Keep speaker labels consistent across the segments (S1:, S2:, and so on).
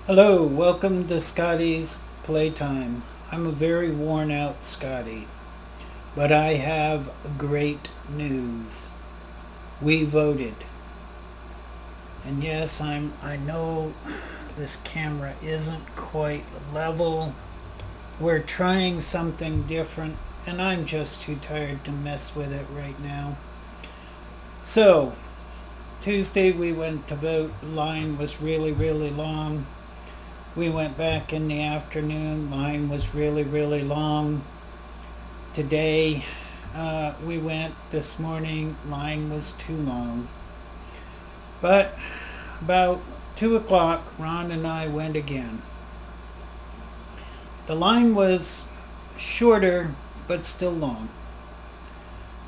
S1: Hello, welcome to Scotty's Playtime. I'm a very worn out Scotty, but I have great news. We voted. And yes, I know this camera isn't quite level. We're trying something different and I'm just too tired to mess with it right now. So, Tuesday we went to vote. Line was really long. We went back in the afternoon. Line was really long. Today, we went this morning. Line was too long. But about 2 o'clock, Ron and I went again. The line was shorter, but still long.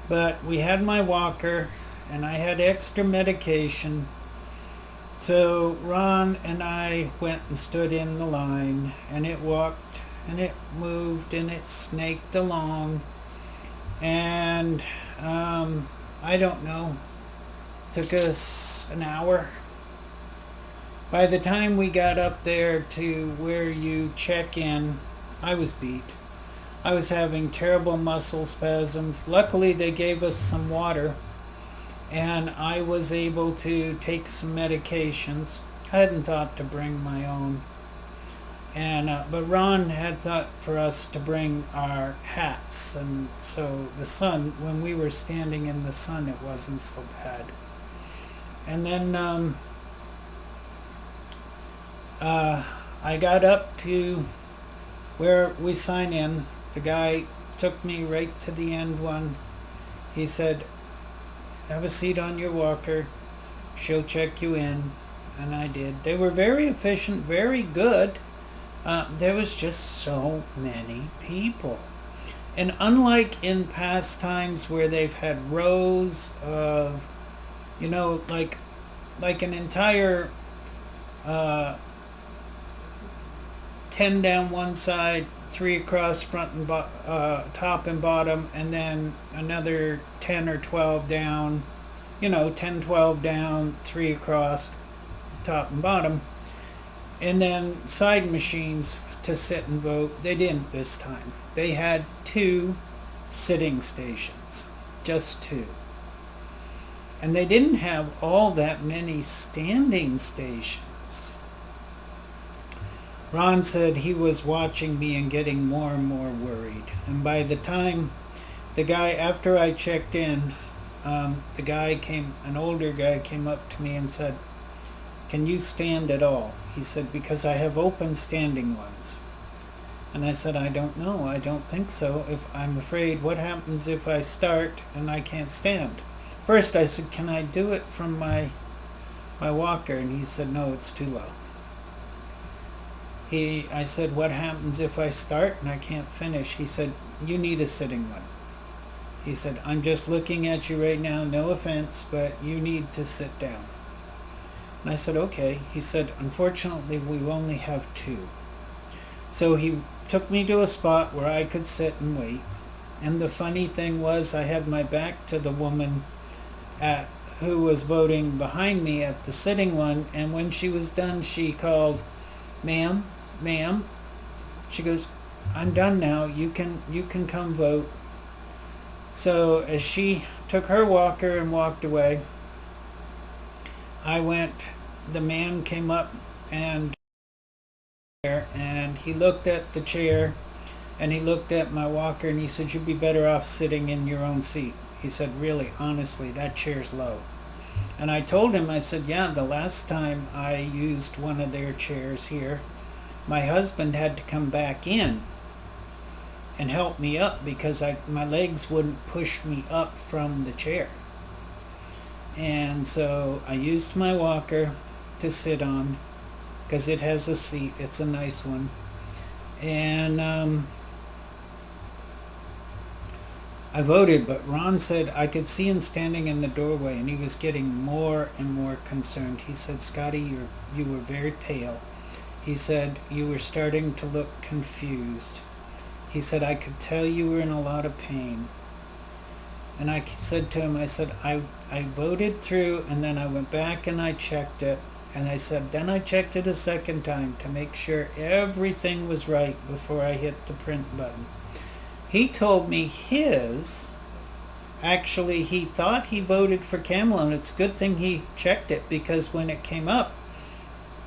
S1: But we had my walker, and I had extra medication. So Ron and I went and stood in the line, and it walked, and it moved, and it snaked along. And I don't know, took us an hour. By the time we got up there to where you check in, I was beat. I was having terrible muscle spasms. Luckily, they gave us some water, and I was able to take some medications. I hadn't thought to bring my own, and but Ron had thought for us to bring our hats, and so the sun, when we were standing in the sun, it wasn't so bad. And then I got up to where we sign in. The guy took me right to the end one. He said, "Have a seat on your walker. She'll check you in." And I did. They were very efficient, very good. There was just so many people. And unlike in past times where they've had rows of, like an entire uh, 10 down one side, 3 across front and top and bottom, and then another 10 or 12 down, 10, 12 down, 3 across, top and bottom, and then side machines to sit and vote. They didn't this time. They had 2 sitting stations, just 2. And they didn't have all that many standing stations. Ron said he was watching me and getting more and more worried. And by the time after I checked in, an older guy came up to me and said, "Can you stand at all?" He said, "Because I have open standing ones." And I said, "I don't know. I don't think so. If I'm afraid, what happens if I start and I can't stand?" First I said, "Can I do it from my walker?" And he said, "No, it's too low." I said, "What happens if I start and I can't finish?" He said, "You need a sitting one." He said, "I'm just looking at you right now, no offense, but you need to sit down." And I said, "Okay." He said, "Unfortunately, we only have 2. So he took me to a spot where I could sit and wait. And the funny thing was, I had my back to the woman who was voting behind me at the sitting one, and when she was done, she called, "Ma'am, ma'am." She goes, "I'm done now. You can come vote." So as she took her walker and walked away, the man came up and he looked at the chair and he looked at my walker and he said, "You'd be better off sitting in your own seat." He said, "Really, honestly, that chair's low." And I told him, I said, "Yeah, the last time I used one of their chairs here, my husband had to come back in and help me up because my legs wouldn't push me up from the chair." And so I used my walker to sit on because it has a seat. It's a nice one. And I voted, but Ron said I could see him standing in the doorway and he was getting more and more concerned. He said, "Scotty, you were very pale." He said, "You were starting to look confused." He said, "I could tell you were in a lot of pain." And I said to him, I said, I voted through and then I went back and I checked it And I said, then I checked it a second time to make sure everything was right before I hit the print button. He told me actually, he thought he voted for Kamala, and it's a good thing he checked it, because when it came up,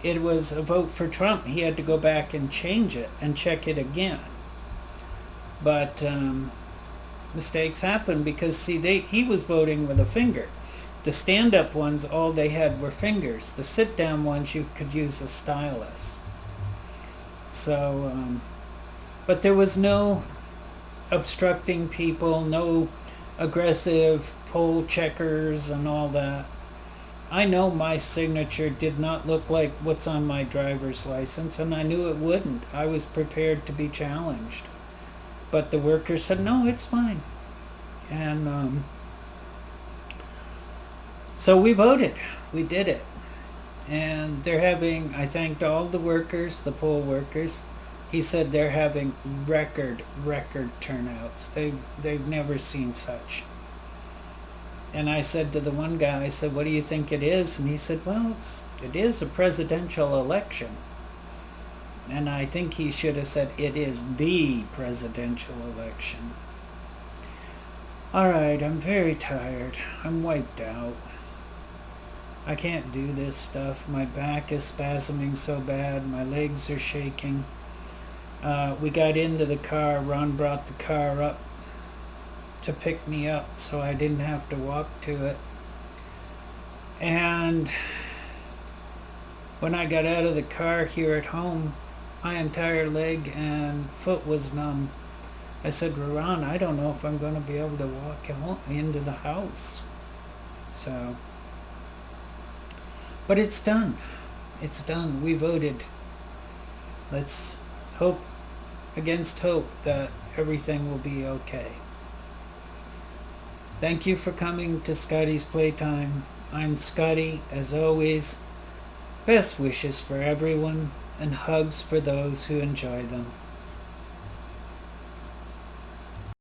S1: it was a vote for Trump. He had to go back and change it and check it again. But mistakes happen, because, see, he was voting with a finger. The stand-up ones, all they had were fingers. The sit-down ones, you could use a stylus. So, but there was no obstructing people, no aggressive poll checkers and all that. I know my signature did not look like what's on my driver's license, and I knew it wouldn't. I was prepared to be challenged. But the workers said, no, it's fine. And so we voted. We did it. And they're having, I thanked all the workers, the poll workers. He said they're having record turnouts. They've never seen such. And I said to the one guy, I said, what do you think it is? And he said, well, it is a presidential election. And I think he should have said, it is the presidential election. All right, I'm very tired. I'm wiped out. I can't do this stuff. My back is spasming so bad. My legs are shaking. We got into the car. Ron brought the car up to pick me up so I didn't have to walk to it. And when I got out of the car here at home, my entire leg and foot was numb. I said, Ron, I don't know if I'm going to be able to walk into the house. So, but it's done. It's done. We voted. Let's hope against hope that everything will be okay. Thank you for coming to Scotty's Playtime. I'm Scotty, as always. Best wishes for everyone, and hugs for those who enjoy them.